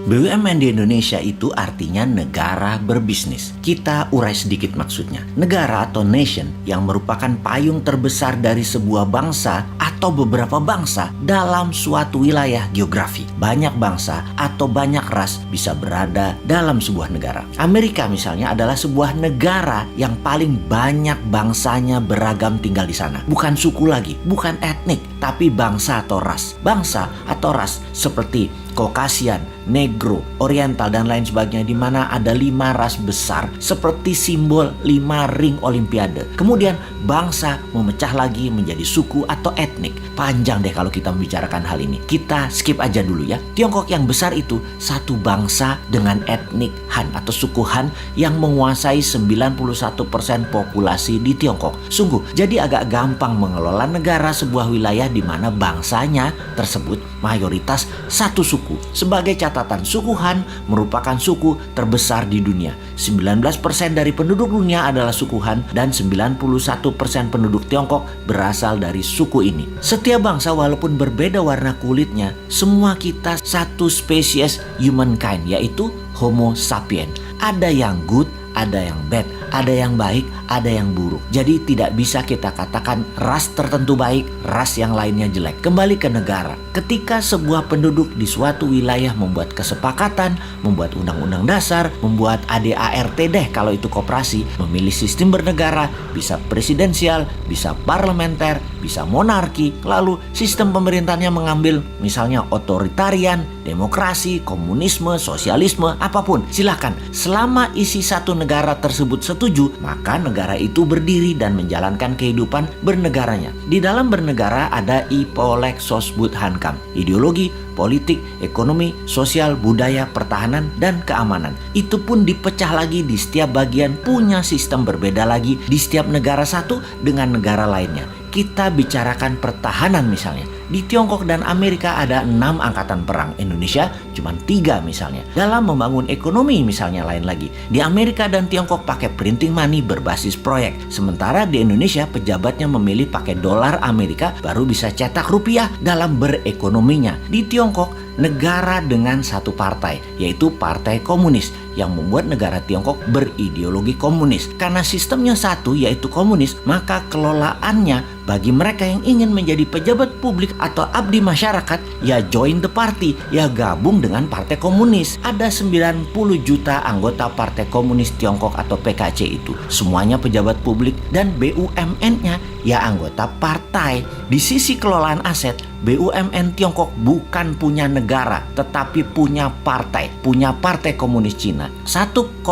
BUMN di Indonesia itu artinya negara berbisnis. Kita urai sedikit maksudnya. Negara atau nation yang merupakan payung terbesar dari sebuah bangsa atau beberapa bangsa dalam suatu wilayah geografi. Banyak bangsa atau banyak ras bisa berada dalam sebuah negara. Amerika misalnya adalah sebuah negara yang paling banyak bangsanya beragam tinggal di sana. Bukan suku lagi, bukan etnik, tapi bangsa atau ras. Bangsa atau ras seperti Caucasian, Negro, Oriental, dan lain sebagainya, di mana ada 5 ras besar seperti simbol 5 ring Olimpiade. Kemudian bangsa memecah lagi menjadi suku atau etnik. Panjang deh kalau kita membicarakan hal ini. Kita skip aja dulu ya. Tiongkok yang besar itu satu bangsa dengan etnik Han atau suku Han yang menguasai 91% populasi di Tiongkok. Sungguh, jadi agak gampang mengelola negara sebuah wilayah di mana bangsanya tersebut mayoritas satu suku. Sebagai catatan, suku Han merupakan suku terbesar di dunia. 19% dari penduduk dunia adalah suku Han dan 91% penduduk Tiongkok berasal dari suku ini. Setiap bangsa walaupun berbeda warna kulitnya, semua kita satu spesies humankind, yaitu Homo sapiens. Ada yang good, ada yang bad, ada yang baik, ada yang buruk. Jadi tidak bisa kita katakan ras tertentu baik, ras yang lainnya jelek. Kembali ke negara. Ketika sebuah penduduk di suatu wilayah membuat kesepakatan, membuat undang-undang dasar, membuat ADART deh kalau itu koperasi, memilih sistem bernegara, bisa presidensial, bisa parlementer, bisa monarki, lalu sistem pemerintahnya mengambil misalnya otoritarian, demokrasi, komunisme, sosialisme, apapun. Silakan. Selama isi satu negara tersebut setuju, maka negara itu berdiri dan menjalankan kehidupan bernegaranya. Di dalam bernegara ada Ipolek Sosbud Hankam, ideologi, politik, ekonomi, sosial, budaya, pertahanan, dan keamanan. Itu pun dipecah lagi di setiap bagian, punya sistem berbeda lagi di setiap negara satu dengan negara lainnya. Kita bicarakan pertahanan misalnya. Di Tiongkok dan Amerika ada 6 angkatan perang. Indonesia cuma 3 misalnya. Dalam membangun ekonomi misalnya lain lagi. Di Amerika dan Tiongkok pakai printing money berbasis proyek. Sementara di Indonesia pejabatnya memilih pakai dolar Amerika baru bisa cetak rupiah dalam berekonominya. Di Tiongkok negara dengan satu partai, yaitu Partai Komunis, yang membuat negara Tiongkok berideologi komunis. Karena sistemnya satu, yaitu komunis, maka kelolaannya bagi mereka yang ingin menjadi pejabat publik atau abdi masyarakat, ya join the party, ya gabung dengan Partai Komunis. Ada 90 juta anggota Partai Komunis Tiongkok atau PKC itu. Semuanya pejabat publik dan BUMN-nya ya anggota partai. Di sisi kelolaan aset, BUMN Tiongkok bukan punya negara, tetapi punya partai Partai Komunis Cina. 1,5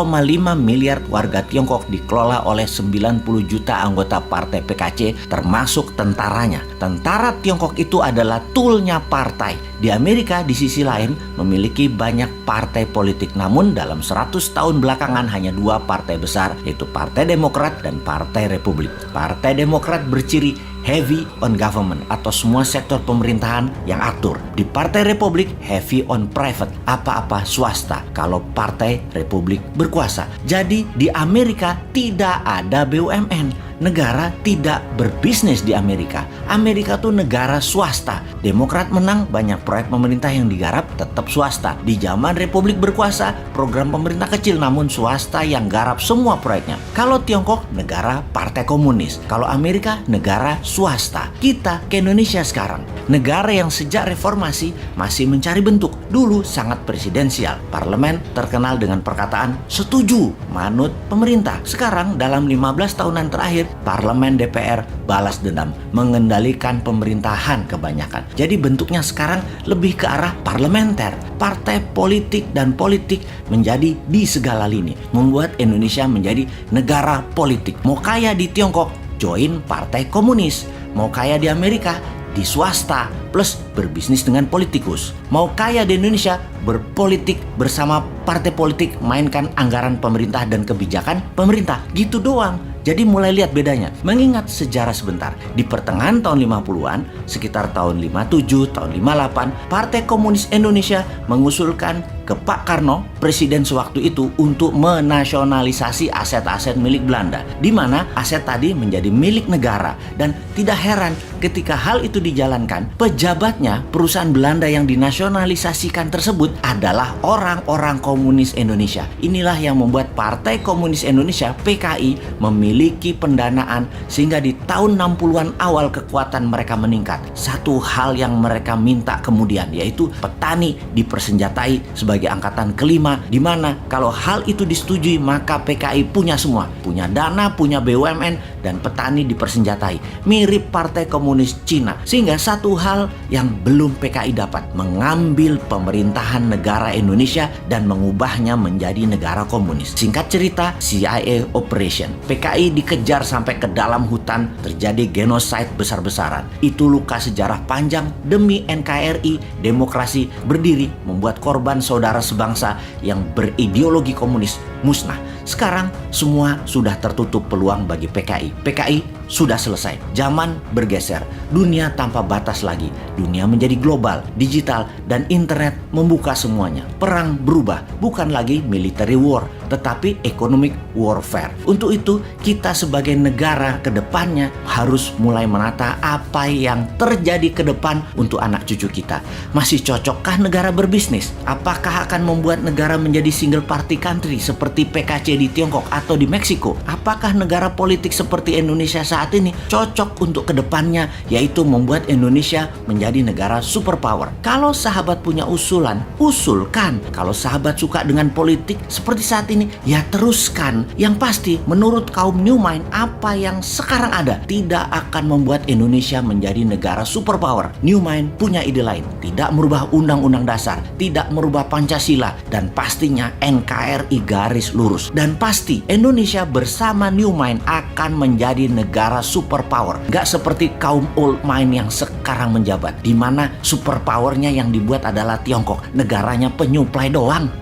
miliar warga Tiongkok dikelola oleh 90 juta anggota partai PKC, termasuk tentaranya. Tentara Tiongkok itu adalah toolnya partai. Di Amerika di sisi lain memiliki banyak partai politik, namun dalam 100 tahun belakangan hanya 2 partai besar, yaitu Partai Demokrat dan Partai Republik. Partai Demokrat berciri heavy on government atau semua sektor pemerintahan yang atur. Di Partai Republik heavy on private, apa-apa swasta kalau Partai Republik berkuasa. Jadi di Amerika tidak ada BUMN. Negara tidak berbisnis di Amerika. Amerika tuh negara swasta. Demokrat menang, banyak proyek pemerintah yang digarap tetap swasta. Di zaman Republik berkuasa, program pemerintah kecil namun swasta yang garap semua proyeknya. Kalau Tiongkok, negara Partai Komunis. Kalau Amerika, negara swasta. Kita ke Indonesia sekarang, negara yang sejak reformasi masih mencari bentuk. Dulu sangat presidensial. Parlemen terkenal dengan perkataan setuju, manut pemerintah. Sekarang dalam 15 tahunan terakhir, Parlemen DPR balas dendam, mengendalikan pemerintahan kebanyakan. Jadi bentuknya sekarang lebih ke arah parlementer. Partai politik dan politik menjadi di segala lini, membuat Indonesia menjadi negara politik. Mau kaya di Tiongkok, join Partai Komunis. Mau kaya di Amerika, di swasta plus berbisnis dengan politikus. Mau kaya di Indonesia, berpolitik bersama partai politik, mainkan anggaran pemerintah dan kebijakan pemerintah. Gitu doang. Jadi mulai lihat bedanya. Mengingat sejarah sebentar, di pertengahan tahun 50-an, sekitar tahun 57, tahun 58, Partai Komunis Indonesia mengusulkan ke Pak Karno, presiden sewaktu itu, untuk menasionalisasi aset-aset milik Belanda, di mana aset tadi menjadi milik negara. Dan tidak heran ketika hal itu dijalankan, pejabatnya perusahaan Belanda yang dinasionalisasikan tersebut adalah orang-orang komunis Indonesia. Inilah yang membuat Partai Komunis Indonesia PKI memiliki pendanaan sehingga di tahun 60-an awal kekuatan mereka meningkat. Satu hal yang mereka minta kemudian yaitu petani dipersenjatai sebagai angkatan kelima, di mana kalau hal itu disetujui maka PKI punya semua, punya dana, punya BUMN, dan petani dipersenjatai. Mirip Partai Komunis Cina. Sehingga satu hal yang belum PKI dapat, mengambil pemerintahan negara Indonesia dan mengubahnya menjadi negara komunis. Singkat cerita, CIA Operation. PKI dikejar sampai ke dalam hutan, terjadi genosida besar-besaran. Itu luka sejarah panjang demi NKRI, demokrasi berdiri, membuat korban saudara sebangsa yang berideologi komunis musnah. Sekarang semua sudah tertutup peluang bagi PKI. PKI sudah selesai. Zaman bergeser. Dunia tanpa batas lagi. Dunia menjadi global, digital, dan internet membuka semuanya. Perang berubah. Bukan lagi military war, tetapi economic warfare. Untuk itu, kita sebagai negara ke depannya harus mulai menata apa yang terjadi ke depan untuk anak cucu kita. Masih cocokkah negara berbisnis? Apakah akan membuat negara menjadi single party country seperti PKC di Tiongkok atau di Meksiko? Apakah negara politik seperti Indonesia saat ini cocok untuk kedepannya, yaitu membuat Indonesia menjadi negara superpower? Kalau sahabat punya usulan, usulkan. Kalau sahabat suka dengan politik seperti saat ini, ya teruskan. Yang pasti, menurut kaum New Mind, apa yang sekarang ada tidak akan membuat Indonesia menjadi negara superpower. New Mind punya ide lain, tidak merubah undang-undang dasar, tidak merubah Pancasila, dan pastinya NKRI garis lurus. Dan pasti Indonesia bersama New Mind akan menjadi negara superpower. Gak seperti kaum Old Mind yang sekarang menjabat, di mana superpowernya yang dibuat adalah Tiongkok, negaranya penyuplai doang.